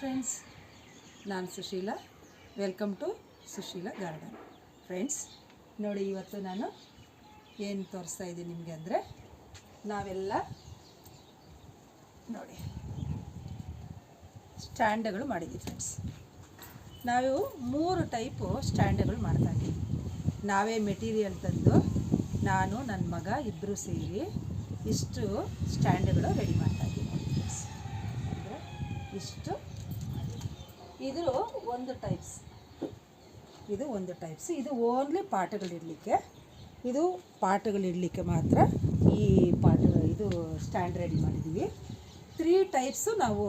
Friends, ನಾನು Sushila. Welcome to Sushila garden. Friends ನೋಡಿ, ಇವತ್ತು ನಾನು ಏನು ತೋರಿಸ್ತಾ ಇದ್ದೀನಿ ನಿಮಗೆ ಅಂದರೆ, ನಾವೆಲ್ಲ ನೋಡಿ ಸ್ಟ್ಯಾಂಡ್ಗಳು ಮಾಡಿದ್ದೀವಿ ಫ್ರೆಂಡ್ಸ್. ನಾವು 3 ಟೈಪು ಸ್ಟ್ಯಾಂಡ್ಗಳು ಮಾಡ್ತಾಯಿದ್ದೀವಿ. ನಾವೇ ಮೆಟೀರಿಯಲ್ ತಂದು ನಾನು ನನ್ನ ಮಗ ಇಬ್ಬರು ಸೇರಿ ಇಷ್ಟು ಸ್ಟ್ಯಾಂಡ್ಗಳು ರೆಡಿ ಮಾಡ್ತಾಯಿದ್ದೀವಿ ನೋಡಿ ಫ್ರೆಂಡ್ಸ್. ಅಂದರೆ ಇಷ್ಟು ಇದು ಒಂದು ಟೈಪ್ಸ್, ಇದು ಒಂದು ಟೈಪ್ಸ್. ಇದು ಓನ್ಲಿ ಪಾಟ್ಗಳಿಡಲಿಕ್ಕೆ, ಇದು ಪಾಟ್ಗಳಿಡಲಿಕ್ಕೆ ಮಾತ್ರ ಈ ಇದು ಸ್ಟ್ಯಾಂಡ್ ರೆಡಿ ಮಾಡಿದ್ದೀವಿ. 3 ಟೈಪ್ಸು ನಾವು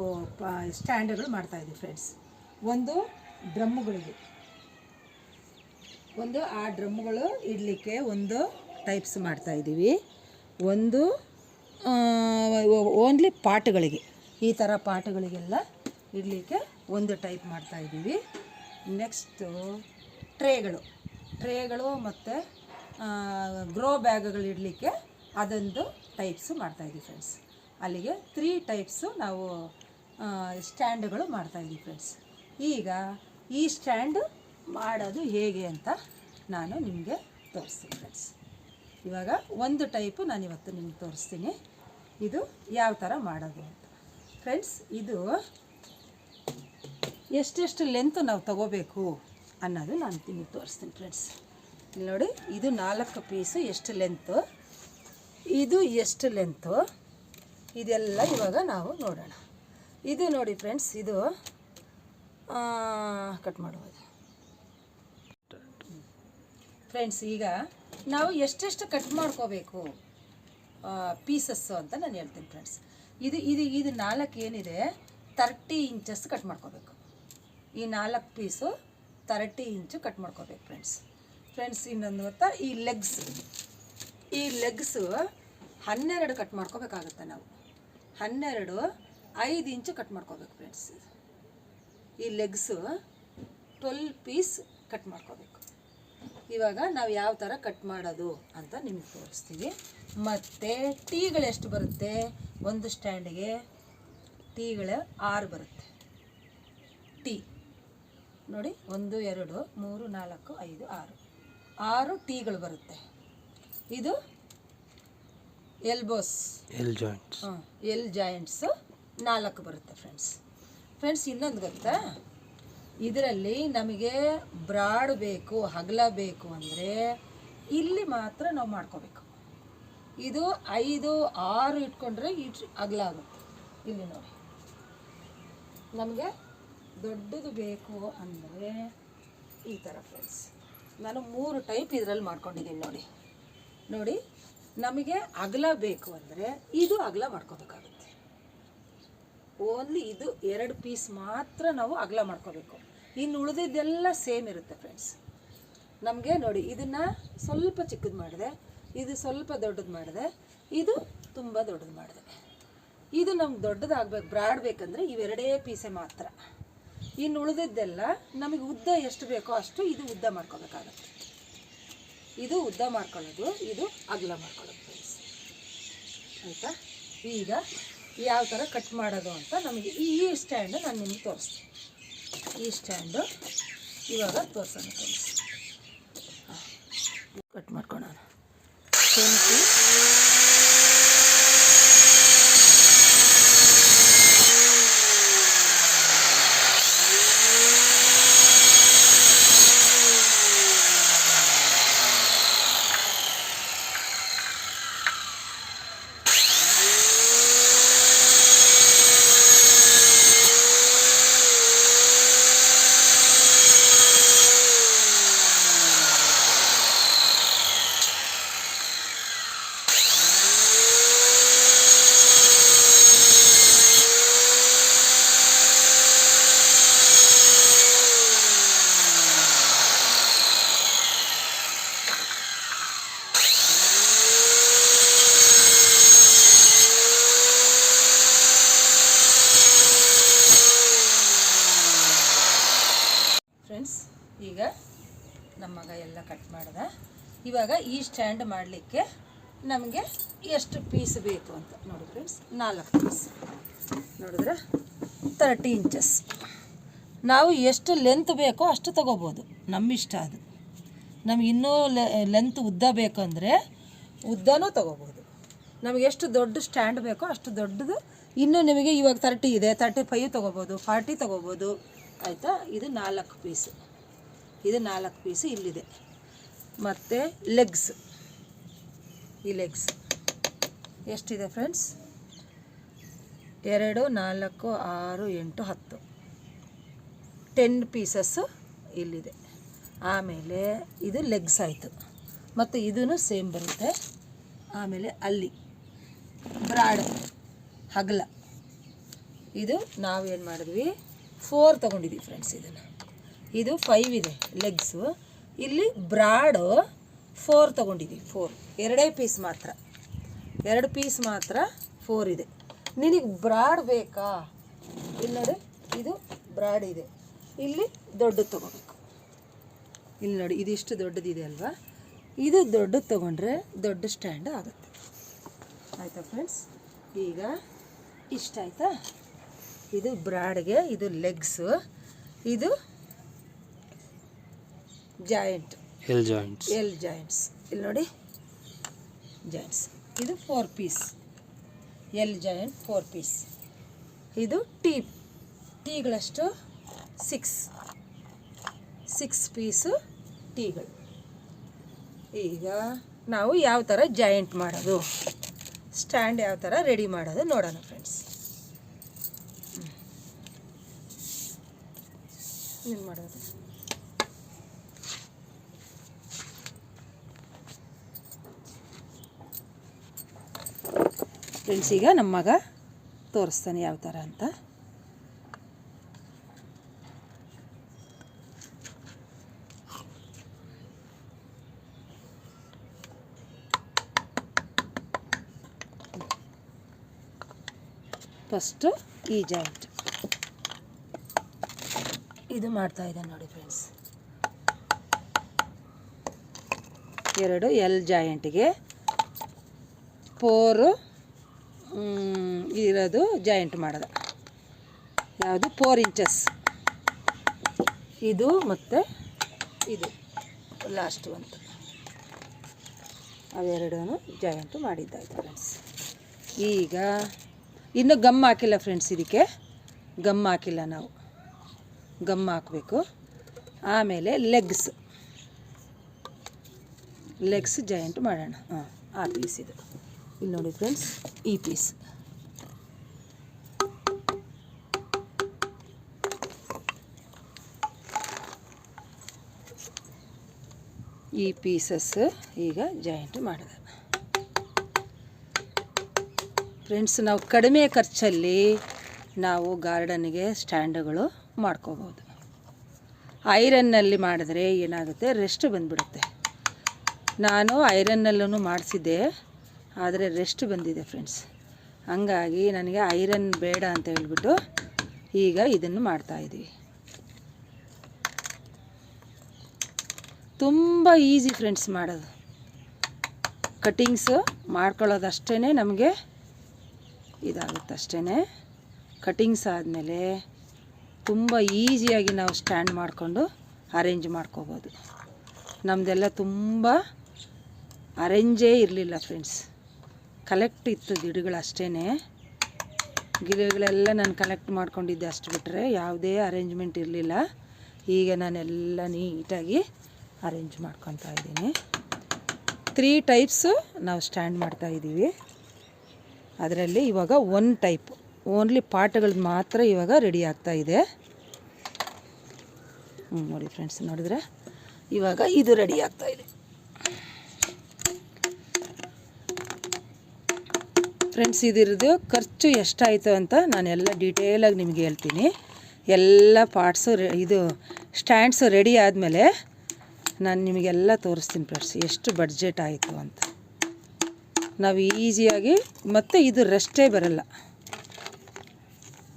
ಸ್ಟ್ಯಾಂಡ್ಗಳು ಮಾಡ್ತಾಯಿದ್ದೀವಿ ಫ್ರೆಂಡ್ಸ್. ಒಂದು ಡ್ರಮ್ಮುಗಳಿಗೆ, ಒಂದು ಆ ಡ್ರಮ್ಗಳು ಇಡಲಿಕ್ಕೆ ಒಂದು ಟೈಪ್ಸ್ ಮಾಡ್ತಾಯಿದ್ದೀವಿ. ಒಂದು ಓನ್ಲಿ ಪಾಟ್ಗಳಿಗೆ, ಈ ಥರ ಪಾಟ್ಗಳಿಗೆಲ್ಲ ಇಡಲಿಕ್ಕೆ ಒಂದು ಟೈಪ್ ಮಾಡ್ತಾಯಿದ್ದೀವಿ. ನೆಕ್ಸ್ಟು ಟ್ರೇಗಳು ಮತ್ತು ಗ್ರೋ ಬ್ಯಾಗ್ಗಳು ಇಡಲಿಕ್ಕೆ ಅದೊಂದು ಟೈಪ್ಸು ಮಾಡ್ತಾಯಿದ್ದೀವಿ ಫ್ರೆಂಡ್ಸ್. ಅಲ್ಲಿಗೆ 3 ಟೈಪ್ಸು ನಾವು ಸ್ಟ್ಯಾಂಡ್ಗಳು ಮಾಡ್ತಾಯಿದ್ದೀವಿ ಫ್ರೆಂಡ್ಸ್. ಈಗ ಈ ಸ್ಟ್ಯಾಂಡ್ ಮಾಡೋದು ಹೇಗೆ ಅಂತ ನಾನು ನಿಮಗೆ ತೋರಿಸ್ತೀನಿ ಫ್ರೆಂಡ್ಸ್. ಇವಾಗ ಒಂದು ಟೈಪು ನಾನಿವತ್ತು ನಿಮ್ಗೆ ತೋರಿಸ್ತೀನಿ, ಇದು ಯಾವ ಥರ ಮಾಡೋದು ಅಂತ ಫ್ರೆಂಡ್ಸ್. ಇದು ಎಷ್ಟೆಷ್ಟು ಲೆಂತ್ ನಾವು ತಗೋಬೇಕು ಅನ್ನೋದು ನಾನು ನಿಮಗೆ ತೋರಿಸ್ತೀನಿ ಫ್ರೆಂಡ್ಸ್. ಇಲ್ಲಿ ನೋಡಿ, ಇದು 4 ಪೀಸು ಎಷ್ಟು ಲೆಂತು, ಇದು ಎಷ್ಟು ಲೆಂತು, ಇದೆಲ್ಲ ಇವಾಗ ನಾವು ನೋಡೋಣ. ಇದು ನೋಡಿ ಫ್ರೆಂಡ್ಸ್, ಇದು ಕಟ್ ಮಾಡ್ಬೋದು ಫ್ರೆಂಡ್ಸ್. ಈಗ ನಾವು ಎಷ್ಟೆಷ್ಟು ಕಟ್ ಮಾಡ್ಕೋಬೇಕು ಪೀಸಸ್ಸು ಅಂತ ನಾನು ಹೇಳ್ತೀನಿ ಫ್ರೆಂಡ್ಸ್. ಇದು 4 ಏನಿದೆ 30 ಇಂಚಸ್ ಕಟ್ ಮಾಡ್ಕೋಬೇಕು. ಈ 4 ಪೀಸು 30 ಇಂಚು ಕಟ್ ಮಾಡ್ಕೋಬೇಕು ಫ್ರೆಂಡ್ಸ್. ಇನ್ನೊಂದು ಗೊತ್ತಾ, ಈ ಲೆಗ್ಸು 12 ಕಟ್ ಮಾಡ್ಕೋಬೇಕಾಗುತ್ತೆ ನಾವು. 5 ಇಂಚು ಕಟ್ ಮಾಡ್ಕೋಬೇಕು ಫ್ರೆಂಡ್ಸ್. ಈ ಲೆಗ್ಸು 12 ಪೀಸ್ ಕಟ್ ಮಾಡ್ಕೋಬೇಕು. ಇವಾಗ ನಾವು ಯಾವ ಥರ ಕಟ್ ಮಾಡೋದು ಅಂತ ನಿಮ್ಗೆ ತೋರಿಸ್ತೀವಿ. ಮತ್ತು ಟೀಗಳು ಎಷ್ಟು ಬರುತ್ತೆ, ಒಂದು ಸ್ಟ್ಯಾಂಡಿಗೆ ಟೀಗಳು 6 ಬರುತ್ತೆ. ಟೀ ನೋಡಿ, 1 2 3 4 5 6 ಟೀಗಳು ಬರುತ್ತೆ. ಇದು ಎಲ್ ಜಾಯಿಂಟ್ಸು 4 ಬರುತ್ತೆ ಫ್ರೆಂಡ್ಸ್. ಇನ್ನೊಂದು ಗೊತ್ತಾ, ಇದರಲ್ಲಿ ನಮಗೆ ಬ್ರಾಡ್ ಬೇಕು, ಅಗಲ ಬೇಕು ಅಂದರೆ ಇಲ್ಲಿ ಮಾತ್ರ ನಾವು ಮಾಡ್ಕೋಬೇಕು. ಇದು 5 6 ಇಟ್ಕೊಂಡ್ರೆ ಅಗಲ ಆಗುತ್ತೆ. ಇಲ್ಲಿ ನೋಡಿ, ನಮಗೆ ದೊಡ್ಡದು ಬೇಕು ಅಂದರೆ ಈ ಥರ ಫ್ರೆಂಡ್ಸ್. ನಾನು 3 ಟೈಪ್ ಇದರಲ್ಲಿ ಮಾಡ್ಕೊಂಡಿದ್ದೀನಿ ನೋಡಿ. ನಮಗೆ ಅಗಲ ಬೇಕು ಅಂದರೆ ಇದು ಅಗಲ ಮಾಡ್ಕೋಬೇಕಾಗುತ್ತೆ. ಓನ್ಲಿ ಇದು 2 ಪೀಸ್ ಮಾತ್ರ ನಾವು ಅಗಲ ಮಾಡ್ಕೋಬೇಕು. ಇನ್ನು ಉಳಿದಿದ್ದೆಲ್ಲ ಸೇಮ್ ಇರುತ್ತೆ ಫ್ರೆಂಡ್ಸ್. ನಮಗೆ ನೋಡಿ, ಇದನ್ನು ಸ್ವಲ್ಪ ಚಿಕ್ಕದು ಮಾಡಿದೆ, ಇದು ಸ್ವಲ್ಪ ದೊಡ್ಡದು ಮಾಡಿದೆ, ಇದು ತುಂಬ ದೊಡ್ಡದು ಮಾಡಿದೆ. ಇದು ನಮ್ಗೆ ದೊಡ್ಡದಾಗಬೇಕು, ಬ್ರಾಡ್ ಬೇಕಂದರೆ ಇವೆರಡೇ ಪೀಸೆ ಮಾತ್ರ. ಇನ್ನು ಉಳಿದಿದ್ದೆಲ್ಲ ನಮಗೆ ಉದ್ದ ಎಷ್ಟು ಬೇಕೋ ಅಷ್ಟು ಇದು ಉದ್ದ ಮಾಡ್ಕೋಬೇಕಾಗತ್ತೆ. ಇದು ಉದ್ದ ಮಾಡ್ಕೊಳ್ಳೋದು, ಇದು ಅಗಲ ಮಾಡ್ಕೊಳ್ಳೋದು ಫ್ರೆಂಡ್ಸ್. ಆಯಿತಾ? ಈಗ ಯಾವ ಥರ ಕಟ್ ಮಾಡೋದು ಅಂತ ನಮಗೆ ಈ ಸ್ಟ್ಯಾಂಡು ನಾನು ನಿಮಗೆ ತೋರಿಸ್ತೀನಿ. ಈ ಸ್ಟ್ಯಾಂಡು ಇವಾಗ ತೋರಿಸೋಣ ಫ್ರೆಂಡ್ಸ್. ಕಟ್ ಮಾಡ್ಕೊಳ್ಳೋಣ. ಫ್ರೆಂಡ್ಸ್, ಈಗ ನಮ್ಮ ಮಗ ಎಲ್ಲ ಕಟ್ ಮಾಡಿದ. ಇವಾಗ ಈ ಸ್ಟ್ಯಾಂಡ್ ಮಾಡಲಿಕ್ಕೆ ನಮಗೆ ಎಷ್ಟು ಪೀಸ್ ಬೇಕು ಅಂತ ನೋಡಿ ಫ್ರೆಂಡ್ಸ್. 4 ಪೀಸ್ ನೋಡಿದ್ರೆ 30 ಇಂಚಸ್. ನಾವು ಎಷ್ಟು ಲೆಂತ್ ಬೇಕೋ ಅಷ್ಟು ತೊಗೋಬೋದು, ನಮ್ಮಿಷ್ಟ ಅದು. ನಮ್ಗೆ ಇನ್ನೂ ಲೆಂತ್ ಉದ್ದ ಬೇಕಂದರೆ ಉದ್ದನೂ ತೊಗೋಬೋದು. ನಮಗೆ ಎಷ್ಟು ದೊಡ್ಡ ಸ್ಟ್ಯಾಂಡ್ ಬೇಕೋ ಅಷ್ಟು ದೊಡ್ಡದು. ಇನ್ನೂ ನಿಮಗೆ ಇವಾಗ 30 ಇದೆ, 35 ತೊಗೋಬೋದು, 40 ತೊಗೋಬೋದು, ಆಯಿತಾ. ಇದು 4 ಪೀಸು, ಇದು 4 ಪೀಸು ಇಲ್ಲಿದೆ. ಮತ್ತು ಲೆಗ್ಸ್, ಈ ಲೆಗ್ಸ್ ಎಷ್ಟಿದೆ ಫ್ರೆಂಡ್ಸ್? 2, 4, 6, 8, 10 10 ಪೀಸಸ್ಸು ಇಲ್ಲಿದೆ. ಆಮೇಲೆ ಇದು ಲೆಗ್ಸ್ ಆಯಿತು. ಮತ್ತು ಇದೂ ಸೇಮ್ ಬರುತ್ತೆ. ಆಮೇಲೆ ಅಲ್ಲಿ ಬ್ರಾಡ್ ಹಗಲ, ಇದು ನಾವೇನು ಮಾಡಿದ್ವಿ 4 ತೊಗೊಂಡಿದ್ದೀವಿ ಫ್ರೆಂಡ್ಸ್. ಇದು 5 ಇದೆ ಲೆಗ್ಸು. ಇಲ್ಲಿ ಬ್ರಾಡು 4 ತೊಗೊಂಡಿದ್ದೀವಿ. 4 2 ಪೀಸ್ ಮಾತ್ರ, 2 ಪೀಸ್ ಮಾತ್ರ 4 ಇದೆ. ನಿನಗೆ ಬ್ರಾಡ್ ಬೇಕಾ? ಇಲ್ಲಿ ನೋಡಿ, ಇದು ಬ್ರಾಡ್ ಇದೆ. ಇಲ್ಲಿ ದೊಡ್ಡದು ತೊಗೋಬೇಕು. ಇಲ್ಲಿ ನೋಡಿ, ಇದಿಷ್ಟು ದೊಡ್ಡದಿದೆ ಅಲ್ವಾ, ಇದು ದೊಡ್ಡದು ತೊಗೊಂಡ್ರೆ ದೊಡ್ಡ ಸ್ಟ್ಯಾಂಡ್ ಆಗುತ್ತೆ. ಆಯಿತಾ ಫ್ರೆಂಡ್ಸ್? ಈಗ ಇಷ್ಟ ಆಯಿತಾ? ಇದು ಬ್ರಾಡ್ಗೆ, ಇದು ಲೆಗ್ಸು, ಇದು ಜಾಯಿಂಟ್, ಎಲ್ ಜಾಯಿಂಟ್ಸ್. ಇಲ್ಲಿ ನೋಡಿ ಜಾಯಿಂಟ್ಸ್. ಇದು 4 ಪೀಸ್ ಎಲ್ ಜಾಯಿಂಟ್, 4 ಪೀಸ್. ಇದು ಟೀಗಳಷ್ಟು 6 ಪೀಸು ಟೀಗಳು. ಈಗ ನಾವು ಯಾವ ಥರ ಜಾಯಿಂಟ್ ಮಾಡೋದು, ಸ್ಟ್ಯಾಂಡ್ ಯಾವ ಥರ ರೆಡಿ ಮಾಡೋದು ನೋಡೋಣ ಫ್ರೆಂಡ್ಸ್. ಏನು ಮಾಡೋದು? ಫ್ರೆಂಡ್ಸ್, ಈಗ ನಮ್ಮ ಮಗ ತೋರಿಸ್ತಾನೆ ಯಾವ ಥರ ಅಂತ. ಫಸ್ಟು ಈ ಜಾಯಿಂಟ್ ಇದು ಮಾಡ್ತಾ ಇದ್ದಾನೆ ನೋಡಿ ಫ್ರೆಂಡ್ಸ್. 2 ಎಲ್ ಜಾಯಿಂಟ್ಗೆ 4 ಇರೋದು ಜಾಯಿಂಟ್ ಮಾಡೋದು. ಯಾವುದು 4 ಇಂಚಸ್ ಇದು, ಮತ್ತು ಇದು ಲಾಸ್ಟ್ ಅಂತ, ಅವೆರಡೂ ಜಾಯಿಂಟು ಮಾಡಿದ್ದಾಯಿತು ಫ್ರೆಂಡ್ಸ್. ಈಗ ಇನ್ನೂ ಗಮ್ ಹಾಕಿಲ್ಲ ಫ್ರೆಂಡ್ಸ್, ಇದಕ್ಕೆ ಗಮ್ ಹಾಕಿಲ್ಲ. ನಾವು ಗಮ್ ಹಾಕಬೇಕು. ಆಮೇಲೆ ಲೆಗ್ಸ್ ಜಾಯಿಂಟ್ ಮಾಡೋಣ. ಆ ಪೀಸ್ ಇದು. ಇಲ್ಲಿ ನೋಡಿ ಫ್ರೆಂಡ್ಸ್, ಈ ಪೀಸ್, ಈ ಪೀಸಸ್ ಈಗ ಜಾಯಿಂಟ್ ಮಾಡೋಣ ಫ್ರೆಂಡ್ಸ್. ನಾವು ಕಡಿಮೆ ಖರ್ಚಲ್ಲಿ ನಾವು ಗಾರ್ಡನ್ಗೆ ಸ್ಟ್ಯಾಂಡುಗಳು ಮಾಡ್ಕೋಬೋದು. ಐರನ್ನಲ್ಲಿ ಮಾಡಿದ್ರೆ ಏನಾಗುತ್ತೆ, ರೆಸ್ಟ್ ಬಂದುಬಿಡುತ್ತೆ. ನಾನು ಐರನ್ನಲ್ಲೂ ಮಾಡಿಸಿದ್ದೆ, ಆದರೆ ರೆಸ್ಟ್ ಬಂದಿದೆ ಫ್ರೆಂಡ್ಸ್. ಹಂಗಾಗಿ ನನಗೆ ಐರನ್ ಬೇಡ ಅಂತ ಹೇಳ್ಬಿಟ್ಟು ಈಗ ಇದನ್ನು ಮಾಡ್ತಾಯಿದ್ದೀವಿ. ತುಂಬ ಈಸಿ ಫ್ರೆಂಡ್ಸ್ ಮಾಡೋದು. ಕಟ್ಟಿಂಗ್ಸು ಮಾಡ್ಕೊಳ್ಳೋದಷ್ಟೇ ನಮಗೆ ಇದಾಗುತ್ತೆ ಅಷ್ಟೇ. ಕಟ್ಟಿಂಗ್ಸ್ ಆದಮೇಲೆ ತುಂಬ ಈಸಿಯಾಗಿ ನಾವು ಸ್ಟ್ಯಾಂಡ್ ಮಾಡಿಕೊಂಡು ಅರೇಂಜ್ ಮಾಡ್ಕೋಬೋದು. ನಮ್ಮದೆಲ್ಲ ತುಂಬ ಅರೇಂಜೇ ಇರಲಿಲ್ಲ ಫ್ರೆಂಡ್ಸ್, ಕಲೆಕ್ಟ್ ಇತ್ತು ಗಿಡಗಳು ಅಷ್ಟೇ. ಗಿಡಗಳೆಲ್ಲ ನಾನು ಕಲೆಕ್ಟ್ ಮಾಡ್ಕೊಂಡಿದ್ದೆ ಅಷ್ಟು ಬಿಟ್ಟರೆ ಯಾವುದೇ ಅರೇಂಜ್ಮೆಂಟ್ ಇರಲಿಲ್ಲ. ಈಗ ನಾನೆಲ್ಲ ನೀಟಾಗಿ ಅರೇಂಜ್ ಮಾಡ್ಕೊತಾ ಇದ್ದೀನಿ. 3 ಟೈಪ್ಸು ನಾವು ಸ್ಟ್ಯಾಂಡ್ ಮಾಡ್ತಾಯಿದ್ದೀವಿ. ಅದರಲ್ಲಿ ಇವಾಗ 1 ಟೈಪ್ ಓನ್ಲಿ ಪಾಟ್ಗಳದ್ದು ಮಾತ್ರ ಇವಾಗ ರೆಡಿ ಆಗ್ತಾಯಿದೆ. ನೋಡಿ ಫ್ರೆಂಡ್ಸ್, ನೋಡಿದ್ರೆ ಇವಾಗ ಇದು ರೆಡಿ ಆಗ್ತಾಯಿದೆ ಫ್ರೆಂಡ್ಸ್. ಇದ್ರದ್ದು ಖರ್ಚು ಎಷ್ಟಾಯಿತು ಅಂತ ನಾನೆಲ್ಲ ಡೀಟೇಲಾಗಿ ನಿಮಗೆ ಹೇಳ್ತೀನಿ. ಎಲ್ಲ ಪಾರ್ಟ್ಸು ಇದು ಸ್ಟ್ಯಾಂಡ್ಸು ರೆಡಿ ಆದಮೇಲೆ ನಾನು ನಿಮಗೆಲ್ಲ ತೋರಿಸ್ತೀನಿ ಫ್ರೆಂಡ್ಸ್, ಎಷ್ಟು ಬಡ್ಜೆಟ್ ಆಯಿತು ಅಂತ. ನಾವು ಈಸಿಯಾಗಿ, ಮತ್ತು ಇದು ರೆಸ್ಟೇ ಬರಲ್ಲ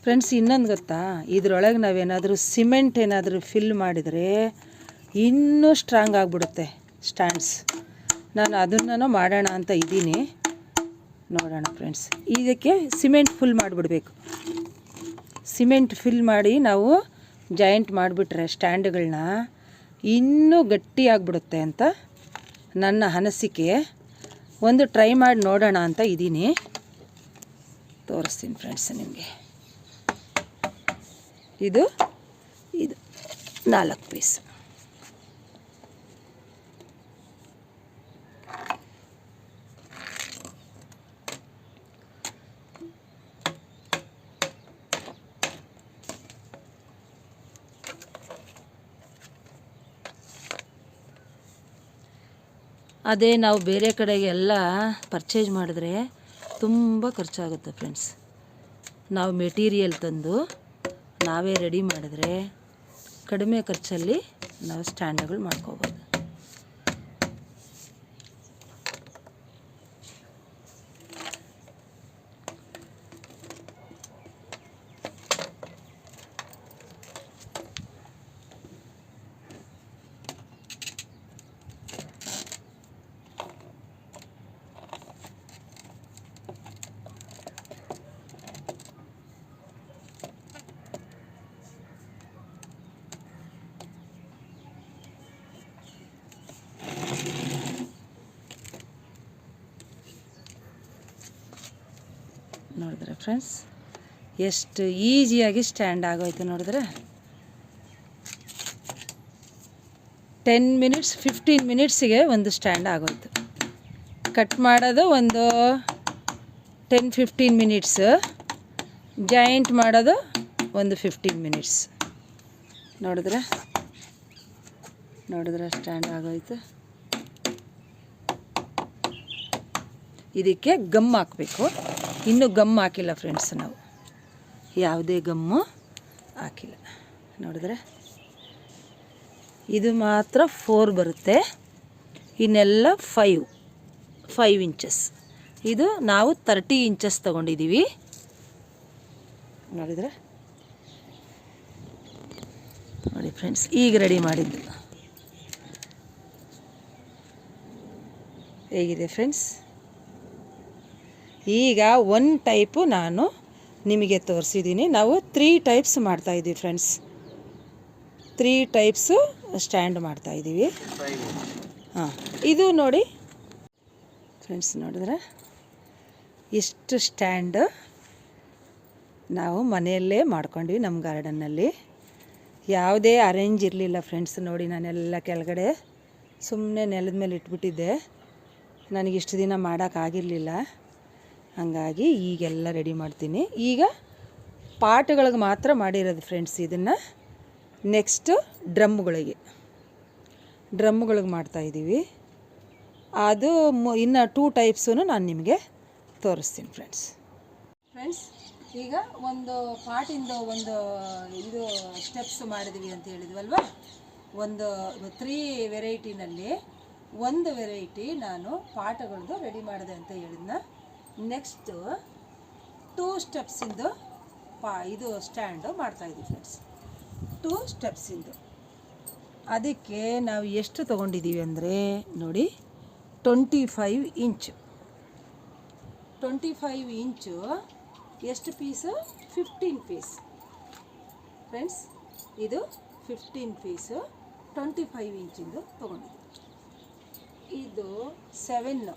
ಫ್ರೆಂಡ್ಸ್. ಇನ್ನೊಂದು ಗೊತ್ತಾ, ಇದರೊಳಗೆ ನಾವೇನಾದರೂ ಸಿಮೆಂಟ್ ಏನಾದರೂ ಫಿಲ್ ಮಾಡಿದರೆ ಇನ್ನೂ ಸ್ಟ್ರಾಂಗ್ ಆಗಿಬಿಡುತ್ತೆ ಸ್ಟ್ಯಾಂಡ್ಸ್. ನಾನು ಅದನ್ನು ಮಾಡೋಣ ಅಂತ ಇದ್ದೀನಿ, ನೋಡೋಣ ಫ್ರೆಂಡ್ಸ್. ಇದಕ್ಕೆ ಸಿಮೆಂಟ್ ಫಿಲ್ ಮಾಡಿಬಿಡ್ಬೇಕು. ಸಿಮೆಂಟ್ ಫಿಲ್ ಮಾಡಿ ನಾವು ಜಾಯಿಂಟ್ ಮಾಡಿಬಿಟ್ರೆ ಸ್ಟ್ಯಾಂಡ್ಗಳನ್ನ ಇನ್ನೂ ಗಟ್ಟಿಯಾಗ್ಬಿಡುತ್ತೆ ಅಂತ ನನ್ನ ಅನಿಸಿಕೆ. ಒಂದು ಟ್ರೈ ಮಾಡಿ ನೋಡೋಣ ಅಂತ ಇದ್ದೀನಿ. ತೋರಿಸ್ತೀನಿ ಫ್ರೆಂಡ್ಸ್ ನಿಮಗೆ. ಇದು 4 ಪೀಸ್. ಅದೇ ನಾವು ಬೇರೆ ಕಡೆಗೆಲ್ಲ ಪರ್ಚೇಸ್ ಮಾಡಿದ್ರೆ ತುಂಬ ಖರ್ಚಾಗುತ್ತೆ ಫ್ರೆಂಡ್ಸ್. ನಾವು ಮೆಟೀರಿಯಲ್ ತಂದು ನಾವೇ ರೆಡಿ ಮಾಡಿದ್ರೆ ಕಡಿಮೆ ಖರ್ಚಲ್ಲಿ ನಾವು ಸ್ಟ್ಯಾಂಡ್ಗಳು ಮಾಡ್ಕೋಬೋದು. ನೋಡಿದ್ರೆ ಫ್ರೆಂಡ್ಸ್ ಎಷ್ಟು ಈಸಿಯಾಗಿ ಸ್ಟ್ಯಾಂಡ್ ಆಗೋಯ್ತು ನೋಡಿದ್ರೆ. 10 ಮಿನಿಟ್ಸ್ 15 ಮಿನಿಟ್ಸಿಗೆ ಒಂದು ಸ್ಟ್ಯಾಂಡ್ ಆಗೋಯ್ತು. ಕಟ್ ಮಾಡೋದು ಒಂದು 10-15 ಮಿನಿಟ್ಸ್, ಜಾಯಿಂಟ್ ಮಾಡೋದು ಒಂದು 15 ಮಿನಿಟ್ಸ್. ನೋಡಿದ್ರೆ ಸ್ಟ್ಯಾಂಡ್ ಆಗೋಯ್ತು. ಇದಕ್ಕೆ ಗಮ್ ಹಾಕಬೇಕು. ಇನ್ನೂ ಗಮ್ ಹಾಕಿಲ್ಲ ಫ್ರೆಂಡ್ಸ್, ನಾವು ಯಾವುದೇ ಗಮ್ಮು ಹಾಕಿಲ್ಲ. ನೋಡಿದ್ರೆ ಇದು ಮಾತ್ರ 4 ಬರುತ್ತೆ, ಇನ್ನೆಲ್ಲ 5 ಇಂಚಸ್. ಇದು ನಾವು 30 ಇಂಚಸ್ ತೊಗೊಂಡಿದ್ದೀವಿ. ನೋಡಿದ್ರೆ ನೋಡಿ ಫ್ರೆಂಡ್ಸ್, ಈಗ ರೆಡಿ ಮಾಡಿದ್ದು ಹೇಗಿದೆ ಫ್ರೆಂಡ್ಸ್. ಈಗ 1 ಟೈಪು ನಾನು ನಿಮಗೆ ತೋರಿಸಿದ್ದೀನಿ. ನಾವು 3 ಟೈಪ್ಸ್ ಮಾಡ್ತಾಯಿದ್ದೀವಿ ಫ್ರೆಂಡ್ಸ್. 3 ಟೈಪ್ಸು ಸ್ಟ್ಯಾಂಡ್ ಮಾಡ್ತಾಯಿದ್ದೀವಿ. ಹಾಂ, ಇದು ನೋಡಿ ಫ್ರೆಂಡ್ಸ್, ನೋಡಿದ್ರೆ ಇಷ್ಟು ಸ್ಟ್ಯಾಂಡ್ ನಾವು ಮನೆಯಲ್ಲೇ ಮಾಡ್ಕೊಂಡ್ವಿ. ನಮ್ಮ ಗಾರ್ಡನ್ನಲ್ಲಿ ಯಾವುದೇ ಅರೇಂಜ್ ಇರಲಿಲ್ಲ ಫ್ರೆಂಡ್ಸ್. ನೋಡಿ, ನಾನೆಲ್ಲ ಕೆಳಗಡೆ ಸುಮ್ಮನೆ ನೆಲದ ಮೇಲೆ ಇಟ್ಬಿಟ್ಟಿದ್ದೆ. ನನಗಿಷ್ಟು ದಿನ ಮಾಡೋಕ್ಕಾಗಿರಲಿಲ್ಲ, ಹಾಗಾಗಿ ಈಗೆಲ್ಲ ರೆಡಿ ಮಾಡ್ತೀನಿ. ಈಗ ಪಾಟ್ಗಳಿಗೆ ಮಾತ್ರ ಮಾಡಿರೋದು ಫ್ರೆಂಡ್ಸ್. ಇದನ್ನು ನೆಕ್ಸ್ಟು ಡ್ರಮ್ಗಳಿಗೆ ಮಾಡ್ತಾಯಿದ್ದೀವಿ. ಅದು ಇನ್ನು 2 ಟೈಪ್ಸೂ ನಾನು ನಿಮಗೆ ತೋರಿಸ್ತೀನಿ ಫ್ರೆಂಡ್ಸ್. ಈಗ ಒಂದು ಪಾಟಿಂದ ಒಂದು ಇದು ಸ್ಟೆಪ್ಸ್ ಮಾಡಿದ್ವಿ ಅಂತ ಹೇಳಿದ್ವಲ್ವ. ಒಂದು 3 ವೆರೈಟಿನಲ್ಲಿ ಒಂದು ವೆರೈಟಿ ನಾನು ಪಾಟ್ಗಳದ್ದು ರೆಡಿ ಮಾಡಿದೆ ಅಂತ ಹೇಳಿದ್ನ. ನೆಕ್ಸ್ಟು 2 ಸ್ಟೆಪ್ಸಿಂದು ಇದು ಸ್ಟ್ಯಾಂಡು ಮಾಡ್ತಾಯಿದ್ದೀವಿ ಫ್ರೆಂಡ್ಸ್. 2 ಸ್ಟೆಪ್ಸಿಂದು. ಅದಕ್ಕೆ ನಾವು ಎಷ್ಟು ತೊಗೊಂಡಿದ್ದೀವಿ ಅಂದರೆ ನೋಡಿ, 25 ಇಂಚು. 25 ಇಂಚು ಎಷ್ಟು ಪೀಸು? 15 piece friends. ಇದು 15 ಪೀಸು 25 ಇಂಚಿಂದು ತೊಗೊಂಡಿದ್ದೀವಿ. ಇದು 7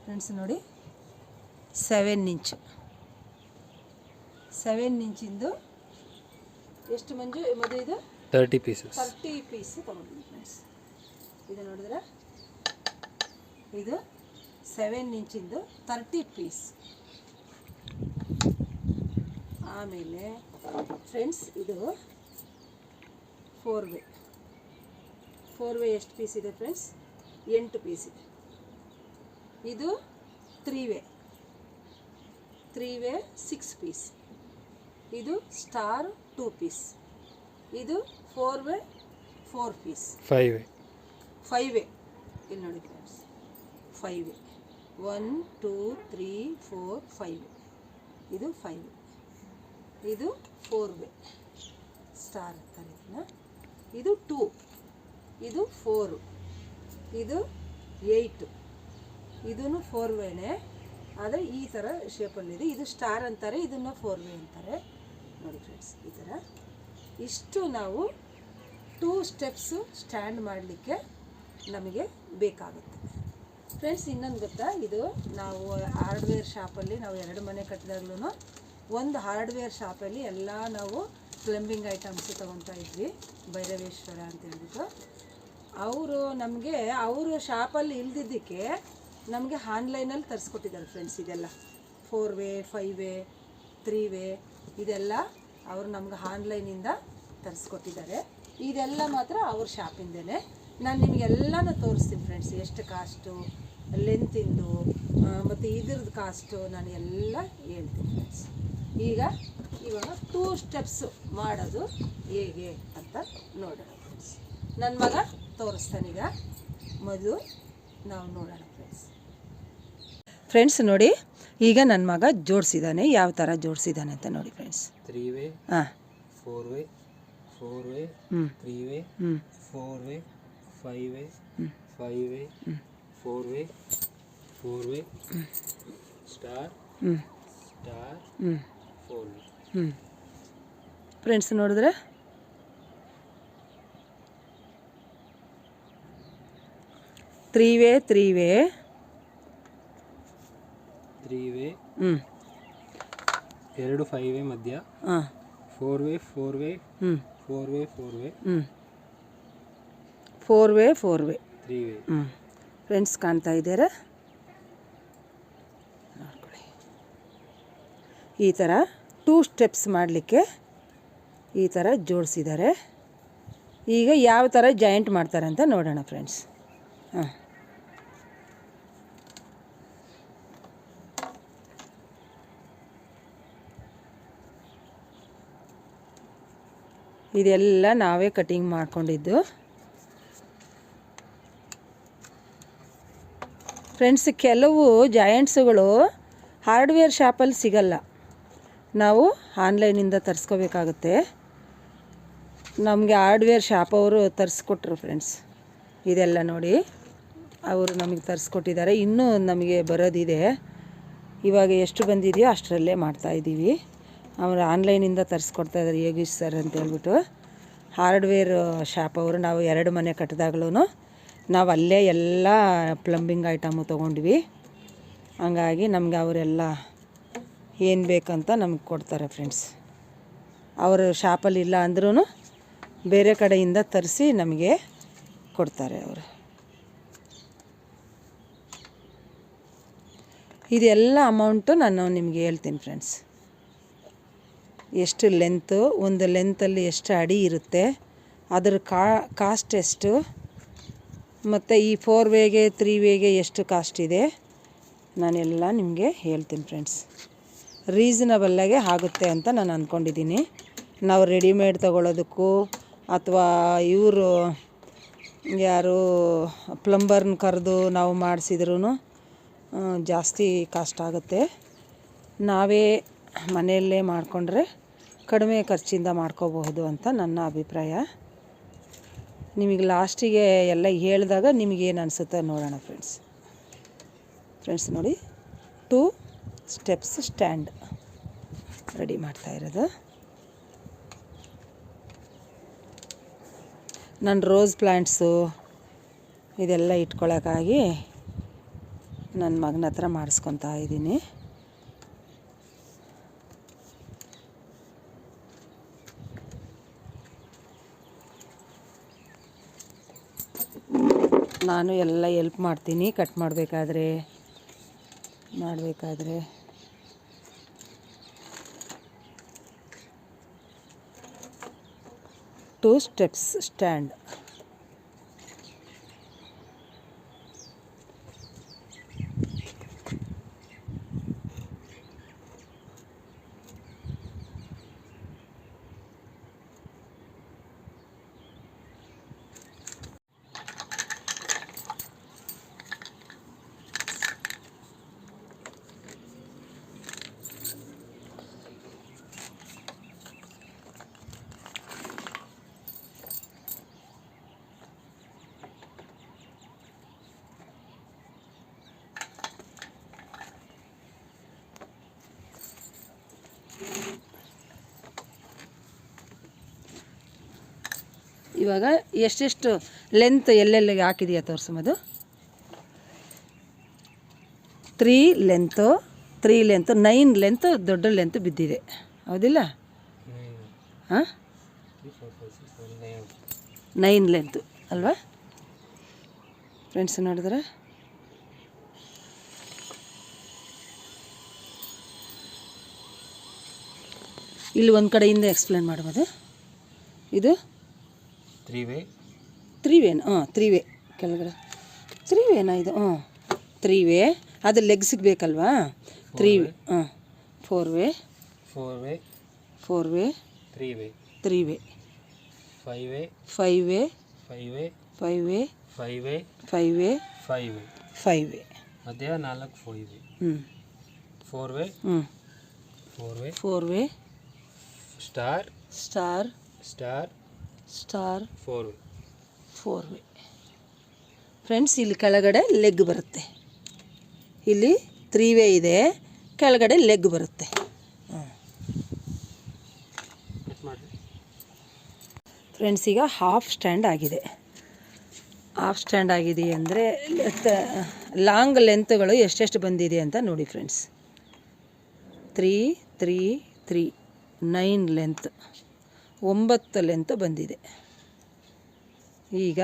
ಫ್ರೆಂಡ್ಸ್. ನೋಡಿ, 7 ಇಂಚು. 7 ಇಂಚಿಂದು ಎಷ್ಟು ಮದುವೆ ಇದು 30 ಪೀಸು ತೊಗೊಂಡಿದ್ದೀವಿ ಫ್ರೆಂಡ್ಸ್. ಇದು ನೋಡಿದ್ರೆ ಇದು 7 ಇಂಚಿಂದು 30 ಪೀಸ್. ಆಮೇಲೆ ಫ್ರೆಂಡ್ಸ್ ಇದು 4 ವೇ ಎಷ್ಟು ಪೀಸ್ ಇದೆ ಫ್ರೆಂಡ್ಸ್? 8 ಪೀಸ್ ಇದೆ. ಇದು 3 ವೇ 6 ಪೀಸ್. ಇದು ಸ್ಟಾರ್ 2 ಪೀಸ್. ಇದು 4 ವೇ 4 ಪೀಸ್. 5 ವೇ ಇಲ್ಲಿ ನೋಡಿ ಫ್ರೆಂಡ್ಸ್, 5 ವೇ 1 2 3 4 5 ಇದು 5 ವೇ. ಇದು 4 ವೇ ಸ್ಟಾರ್ ಅಂತಾರೆ ಇದನ್ನ. ಇದು 2, ಇದು 4, ಇದು 8. ಇದೂ 4 ವೇನೇ, ಆದರೆ ಈ ಥರ ಶೇಪಲ್ಲಿದೆ. ಇದು ಸ್ಟಾರ್ ಅಂತಾರೆ, ಇದನ್ನು 4 ವೇ ಅಂತಾರೆ. ನೋಡಿ ಫ್ರೆಂಡ್ಸ್, ಈ ಥರ ಇಷ್ಟು ನಾವು 2 ಸ್ಟೆಪ್ಸು ಸ್ಟ್ಯಾಂಡ್ ಮಾಡಲಿಕ್ಕೆ ನಮಗೆ ಬೇಕಾಗುತ್ತೆ ಫ್ರೆಂಡ್ಸ್. ಇನ್ನೊಂದು ಗೊತ್ತಾ, ಇದು ನಾವು ಹಾರ್ಡ್ವೇರ್ ಶಾಪಲ್ಲಿ ನಾವು 2 ಮನೆ ಕಟ್ಟಿದಾಗ್ಲೂ ಒಂದು ಹಾರ್ಡ್ವೇರ್ ಶಾಪಲ್ಲಿ ಎಲ್ಲ ನಾವು ಪ್ಲಂಬಿಂಗ್ ಐಟಮ್ಸು ತೊಗೊತಾ ಇದ್ವಿ, ಭೈರವೇಶ್ವರ ಅಂತ ಹೇಳ್ಬಿಟ್ಟು. ಅವರು ಶಾಪಲ್ಲಿ ಇಲ್ದಿದ್ದಕ್ಕೆ ನಮಗೆ ಆನ್ಲೈನಲ್ಲಿ ತರಿಸ್ಕೊಟ್ಟಿದ್ದಾರೆ ಫ್ರೆಂಡ್ಸ್. ಇದೆಲ್ಲ 4 ವೇ 5 ವೇ 3 ವೇ ಇದೆಲ್ಲ ಅವರು ನಮ್ಗೆ ಆನ್ಲೈನಿಂದ ತರಿಸ್ಕೊಟ್ಟಿದ್ದಾರೆ. ಇದೆಲ್ಲ ಮಾತ್ರ ಅವ್ರ ಶಾಪಿಂದೇ. ನಾನು ನಿಮಗೆಲ್ಲನೂ ತೋರಿಸ್ತೀನಿ ಫ್ರೆಂಡ್ಸ್, ಎಷ್ಟು ಕಾಸ್ಟು, ಲೆಂತಿಂದು ಮತ್ತು ಇದ್ರದ್ದು ಕಾಸ್ಟು ನಾನು ಎಲ್ಲ ಹೇಳ್ತೀನಿ ಫ್ರೆಂಡ್ಸ್. ಇವಾಗ 2 ಸ್ಟೆಪ್ಸು ಮಾಡೋದು ಹೇಗೆ ಅಂತ ನೋಡೋಣ ಫ್ರೆಂಡ್ಸ್. ನನ್ನ ಮಗ ತೋರಿಸ್ತಾನೀಗ, ಮೊದಲು ನಾವು ನೋಡೋಣ ಫ್ರೆಂಡ್ಸ್. ನೋಡಿ, ಈಗ ನನ್ನ ಮಗ ಜೋಡಿಸಿದ್ದಾನೆ, ಯಾವ ಥರ ಜೋಡಿಸಿದ್ದಾನೆ ಅಂತ ನೋಡಿ friends. 3 way, 4 way, 4 way, 3 way, 4 way, 5 way, 5 way, 4 way, 4 way, star, star, 4 way. Friends ನೋಡಿದ್ರೆ 3 ವೇ 3 ವೇ 3 ವೇ, 2 5 ವೇ ಮಧ್ಯ, 4 way 4 way, 4 way 4 way, 4 way 4 way 3 way. Friends ಕಾಣ್ತಾ ಇದ್ದೀರಾ, ನೋಡ್ಕೊಳ್ಳಿ. ಈ ಥರ 2 ಸ್ಟೆಪ್ಸ್ ಮಾಡಲಿಕ್ಕೆ ಈ ಥರ ಜೋಡಿಸಿದ್ದಾರೆ. ಈಗ ಯಾವ ಥರ ಜಾಯಿಂಟ್ ಮಾಡ್ತಾರೆ ಅಂತ ನೋಡೋಣ ಫ್ರೆಂಡ್ಸ್. ಇದೆಲ್ಲ ನಾವೇ ಕಟಿಂಗ್ ಮಾಡ್ಕೊಂಡಿದ್ದು ಫ್ರೆಂಡ್ಸ್. ಕೆಲವು ಜಾಯಿಂಟ್ಸುಗಳು ಹಾರ್ಡ್ವೇರ್ ಶಾಪಲ್ಲಿ ಸಿಗಲ್ಲ, ನಾವು ಆನ್ಲೈನಿಂದ ತರಿಸ್ಕೋಬೇಕಾಗುತ್ತೆ. ನಮಗೆ ಹಾರ್ಡ್ವೇರ್ ಶಾಪ್ ಅವರು ತರಿಸ್ಕೊಟ್ರು ಫ್ರೆಂಡ್ಸ್. ಇದೆಲ್ಲ ನೋಡಿ, ಅವರು ನಮಗೆ ತರಿಸ್ಕೊಟ್ಟಿದ್ದಾರೆ. ಇನ್ನೂ ನಮಗೆ ಬರೋದಿದೆ. ಇವಾಗ ಎಷ್ಟು ಬಂದಿದೆಯೋ ಅಷ್ಟರಲ್ಲೇ ಮಾಡ್ತಾಯಿದ್ದೀವಿ. ಅವರು ಆನ್ಲೈನಿಂದ ತರಿಸ್ಕೊಡ್ತಾ ಇದ್ದಾರೆ, ಯೋಗೀಶ್ ಸರ್ ಅಂತ ಹೇಳ್ಬಿಟ್ಟು. ಹಾರ್ಡ್ವೇರ್ ಶಾಪ್ ಅವರು ನಾವು 2 ಮನೆ ಕಟ್ಟಿದಾಗ್ಲೂ ನಾವು ಅಲ್ಲೇ ಎಲ್ಲ ಪ್ಲಂಬಿಂಗ್ ಐಟಮು ತೊಗೊಂಡ್ವಿ. ಹಂಗಾಗಿ ನಮಗೆ ಅವರೆಲ್ಲ ಏನು ಬೇಕಂತ ನಮಗೆ ಕೊಡ್ತಾರೆ ಫ್ರೆಂಡ್ಸ್. ಅವರು ಶಾಪಲ್ಲಿ ಇಲ್ಲ ಅಂದ್ರೂ ಬೇರೆ ಕಡೆಯಿಂದ ತರಿಸಿ ನಮಗೆ ಕೊಡ್ತಾರೆ ಅವರು. ಇದೆಲ್ಲ ಅಮೌಂಟು ನಾನು ನಿಮಗೆ ಹೇಳ್ತೀನಿ ಫ್ರೆಂಡ್ಸ್. ಎಷ್ಟು ಲೆಂತು, ಒಂದು ಲೆಂತಲ್ಲಿ ಎಷ್ಟು ಅಡಿ ಇರುತ್ತೆ, ಅದರ ಕಾಸ್ಟ್ ಎಷ್ಟು, ಮತ್ತು ಈ 4 ವೇಗೆ 3 ವೇಗೆ ಎಷ್ಟು ಕಾಸ್ಟ್ ಇದೆ, ನಾನೆಲ್ಲ ನಿಮಗೆ ಹೇಳ್ತೀನಿ ಫ್ರೆಂಡ್ಸ್. ರೀಸನಬಲ್ಲಾಗೆ ಆಗುತ್ತೆ ಅಂತ ನಾನು ಅಂದ್ಕೊಂಡಿದ್ದೀನಿ. ನಾವು ರೆಡಿಮೇಡ್ ತೊಗೊಳೋದಕ್ಕೂ ಅಥವಾ ಇವರು ಯಾರು ಪ್ಲಂಬರ್ನ ಕರೆದು ನಾವು ಮಾಡಿಸಿದ್ರೂ ಜಾಸ್ತಿ ಕಾಸ್ಟ್ ಆಗುತ್ತೆ. ನಾವೇ ಮನೆಯಲ್ಲೇ ಮಾಡಿಕೊಂಡ್ರೆ ಕಡಿಮೆ ಖರ್ಚಿಂದ ಮಾಡ್ಕೋಬಹುದು ಅಂತ ನನ್ನ ಅಭಿಪ್ರಾಯ. ನಿಮಗೆ ಲಾಸ್ಟಿಗೆ ಎಲ್ಲ ಹೇಳಿದಾಗ ನಿಮಗೇನು ಅನಿಸುತ್ತೆ ನೋಡೋಣ ಫ್ರೆಂಡ್ಸ್. ನೋಡಿ, 2 ಸ್ಟೆಪ್ಸ್ ಸ್ಟ್ಯಾಂಡ್ ರೆಡಿ ಮಾಡ್ತಾ ಇರೋದು. ನಾನು ರೋಸ್ ಪ್ಲ್ಯಾಂಟ್ಸು ಇದೆಲ್ಲ ಇಟ್ಕೊಳ್ಳೋಕ್ಕಾಗಿ ನನ್ನ ಮಗನ ಹತ್ರ ಮಾಡಿಸ್ಕೊತಾ ಇದ್ದೀನಿ. ನಾನು ಎಲ್ಲ ಹೆಲ್ಪ್ ಮಾಡ್ತೀನಿ ಕಟ್ ಮಾಡಬೇಕಾದ್ರೆ 2 ಸ್ಟೆಪ್ಸ್ ಸ್ಟ್ಯಾಂಡ್. ಇವಾಗ ಎಷ್ಟೆಷ್ಟು ಲೆಂತ್ ಎಲ್ಲೆಲ್ಲಿಗೆ ಹಾಕಿದೆಯಾ ತೋರಿಸೋದು. 3 ಲೆಂತು 9 ಲೆಂತ್ ದೊಡ್ಡ ಲೆಂತ್ ಬಿದ್ದಿದೆ, ಹೌದಿಲ್ಲ? ಹಾಂ, 9 ಲೆಂತು ಅಲ್ವಾ ಫ್ರೆಂಡ್ಸ್? ನೋಡಿದ್ರೆ ಇಲ್ಲಿ ಒಂದು ಕಡೆಯಿಂದ ಎಕ್ಸ್ಪ್ಲೇನ್ ಮಾಡ್ಬೋದು. ಇದು 3 ವೇನ? ಹಾಂ, 3 ವೇ ಕೆಳಗಡೆ 3 ವೇನಾ ಇದು? ಹಾಂ, 3 ವೇ. ಅದು ಲೆಗ್ ಸಿಗಬೇಕಲ್ವಾ? 3 ವೇ. ಹಾಂ, 4 ವೇ 3 ವೇ 5 ವೇ 5 ವೇ ಮಧ್ಯ 4 ಇದೆ. 4 ವೇ ಸ್ಟಾರ್ 4 ವೇ ಫ್ರೆಂಡ್ಸ್. ಇಲ್ಲಿ ಕೆಳಗಡೆ ಲೆಗ್ ಬರುತ್ತೆ, ಇಲ್ಲಿ 3 ವೇ ಇದೆ, ಕೆಳಗಡೆ ಲೆಗ್ ಬರುತ್ತೆ. ಫ್ರೆಂಡ್ಸ್, ಈಗ ಹಾಫ್ ಸ್ಟ್ಯಾಂಡ್ ಆಗಿದೆ. ಹಾಫ್ ಸ್ಟ್ಯಾಂಡ್ ಆಗಿದೆ ಅಂದರೆ ಲಾಂಗ್ ಲೆಂತ್ಗಳು ಎಷ್ಟೆಷ್ಟು ಬಂದಿದೆ ಅಂತ ನೋಡಿ ಫ್ರೆಂಡ್ಸ್. 3 3 3 9 ಲೆಂತ್, 9 ಲೆಂತ್ ಬಂದಿದೆ. ಈಗ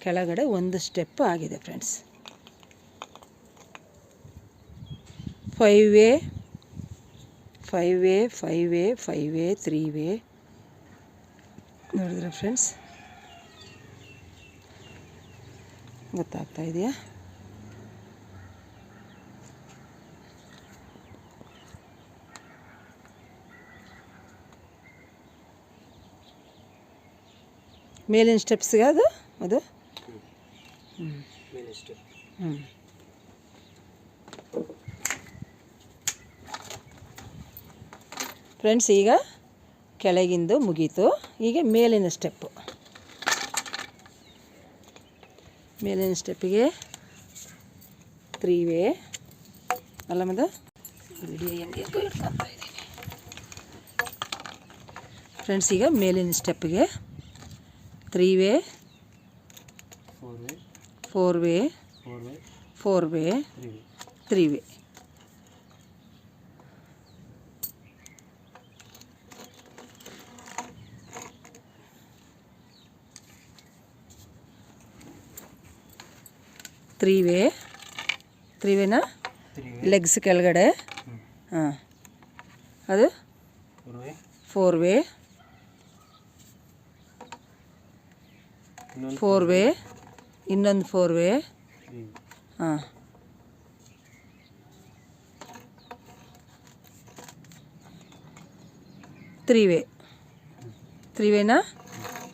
ಕೆಳಗಡೆ ಒಂದು ಸ್ಟೆಪ್ ಆಗಿದೆ ಫ್ರೆಂಡ್ಸ್. 5 ವೇ 3 ವೇ ನೋಡಿದ್ರೆ ಫ್ರೆಂಡ್ಸ್, ಗೊತ್ತಾಗ್ತಾ ಇದೆಯಾ? ಮೇಲಿನ ಸ್ಟೆಪ್ಸ್ಗೆ ಅದು ಫ್ರೆಂಡ್ಸ್, ಈಗ ಕೆಳಗಿಂದು ಮುಗೀತು. ಈಗ ಮೇಲಿನ ಸ್ಟೆಪ್ಪು. ಮೇಲಿನ ಸ್ಟೆಪ್ಪಿಗೆ 3 ವೇ ಅಲ್ಲ ಮದ ವಿಡಿಯೋ ಹೆಂಗೆ ಇಟ್ಕೊತಾ ಇದ್ದೀನಿ ಫ್ರೆಂಡ್ಸ್. ಈಗ ಮೇಲಿನ ಸ್ಟೆಪ್ಪಿಗೆ 3 ವೇ 4 ವೇ 3 ವೇ. ತ್ರೀ ವೇನಾ ಲೆಗ್ಸ್ ಕೆಳಗಡೆ? ಹಾಂ, ಅದು 4 ವೇ 4 ವೇ, ಇನ್ನೊಂದು 4 ವೇ. ಹಾಂ, ತ್ರೀ ವೇನಾ?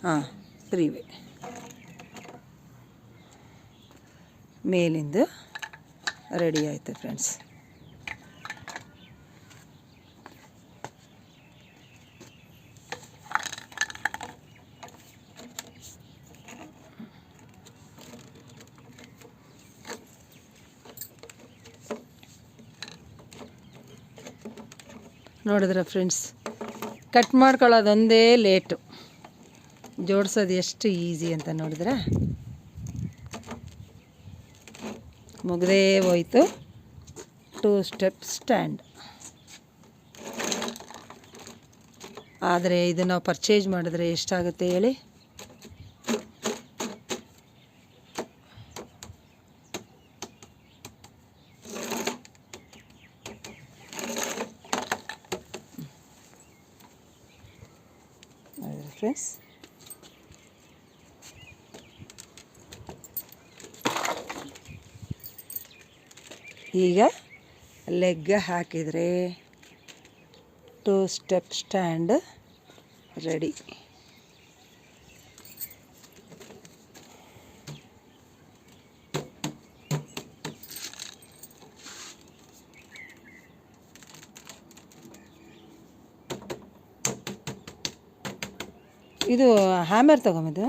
ಹಾಂ, 3 ವೇ. ಮೇಲಿಂದು ರೆಡಿ ಆಯಿತು ಫ್ರೆಂಡ್ಸ್. ನೋಡಿದ್ರೆ ಫ್ರೆಂಡ್ಸ್, ಕಟ್ ಮಾಡ್ಕೊಳ್ಳೋದೊಂದೇ ಲೇಟು, ಜೋಡಿಸೋದು ಎಷ್ಟು ಈಸಿ ಅಂತ ನೋಡಿದ್ರೆ ಮುಗ್ದೇ ಹೋಯ್ತು. 2 ಸ್ಟೆಪ್ ಸ್ಟ್ಯಾಂಡ್. ಆದರೆ ಇದು ನಾವು ಪರ್ಚೇಸ್ ಮಾಡಿದ್ರೆ ಎಷ್ಟಾಗುತ್ತೆ ಹೇಳಿ? ಫ್ರೆಂಡ್ಸ್, ಈಗ ಲೆಗ್ ಹಾಕಿದರೆ 2 ಸ್ಟೆಪ್ ಸ್ಟ್ಯಾಂಡ್ ರೆಡಿ. ಇದು ಹ್ಯಾಮರ್ ತಗೊಂಬದು.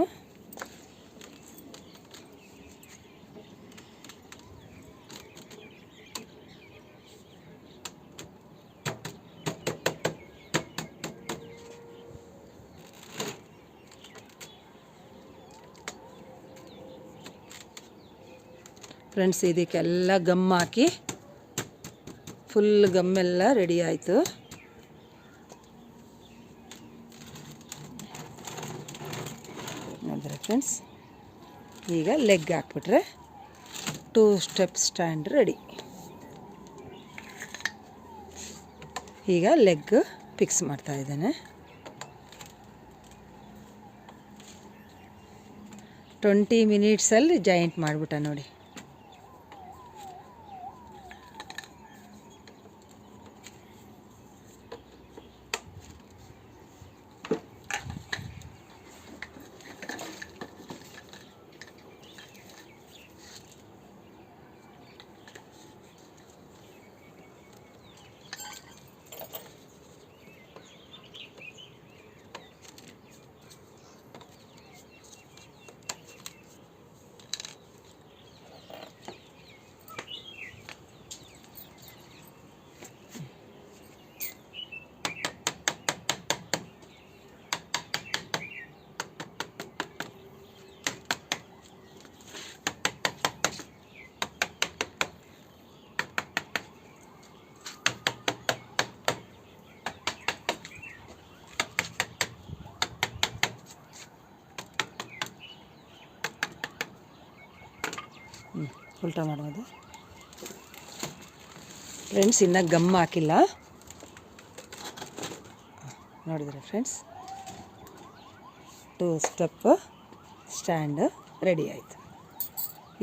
ಫ್ರೆಂಡ್ಸ್, ಇದಕ್ಕೆಲ್ಲ ಗಮ್ ಹಾಕಿ ಫುಲ್ ಗಮ್ಮೆಲ್ಲ ರೆಡಿ ಆಯಿತು. ನೋಡಿದ್ರೆ ಫ್ರೆಂಡ್ಸ್, ಈಗ ಲೆಗ್ ಹಾಕ್ಬಿಟ್ರೆ 2 ಸ್ಟೆಪ್ ಸ್ಟ್ಯಾಂಡ್ ರೆಡಿ. ಈಗ ಲೆಗ್ ಫಿಕ್ಸ್ ಮಾಡ್ತಾ ಇದ್ದೇನೆ. 20 ಮಿನಿಟ್ಸಲ್ಲಿ ಜಾಯಿಂಟ್ ಮಾಡಿಬಿಟ್ಟ ನೋಡಿ. ಉಲ್ಟಾ ಮಾಡೋದು ಫ್ರೆಂಡ್ಸ್. ಇನ್ನೂ ಗಮ್ ಹಾಕಿಲ್ಲ ನೋಡಿದರೆ ಫ್ರೆಂಡ್ಸ್. 2 ಸ್ಟೆಪ್ ಸ್ಟ್ಯಾಂಡ್ ರೆಡಿ ಆಯಿತು.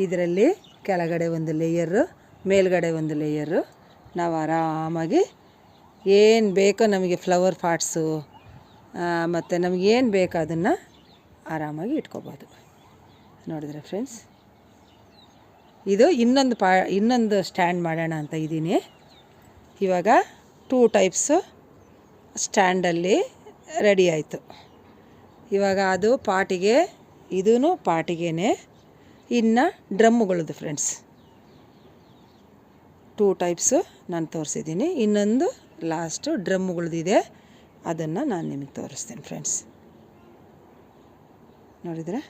ಇದರಲ್ಲಿ ಕೆಳಗಡೆ ಒಂದು ಲೇಯರು, ಮೇಲ್ಗಡೆ ಒಂದು ಲೇಯರು. ನಾವು ಆರಾಮಾಗಿ ಏನು ಬೇಕೋ ನಮಗೆ ಫ್ಲವರ್ ಪಾಟ್ಸು ಮತ್ತು ನಮಗೇನು ಬೇಕೋ ಅದನ್ನು ಆರಾಮಾಗಿ ಇಟ್ಕೋಬೋದು. ನೋಡಿದರೆ ಫ್ರೆಂಡ್ಸ್, ಇದು ಇನ್ನೊಂದು ಸ್ಟ್ಯಾಂಡ್ ಮಾಡೋಣ ಅಂತ ಇದ್ದೀನಿ. ಇವಾಗ 2 ಟೈಪ್ಸು ಸ್ಟ್ಯಾಂಡಲ್ಲಿ ರೆಡಿ ಆಯಿತು. ಇವಾಗ ಅದು ಪಾಟಿಗೆ, ಇದೂ ಪಾಟಿಗೇ. ಇನ್ನು ಡ್ರಮ್ಮುಗಳದ್ದು ಫ್ರೆಂಡ್ಸ್ 2 ಟೈಪ್ಸು ನಾನು ತೋರಿಸಿದ್ದೀನಿ. ಇನ್ನೊಂದು ಲಾಸ್ಟು ಡ್ರಮ್ಮುಗಳದ್ದಿದೆ, ಅದನ್ನು ನಾನು ನಿಮಗೆ ತೋರಿಸ್ತೀನಿ ಫ್ರೆಂಡ್ಸ್. ನೋಡಿದರೆ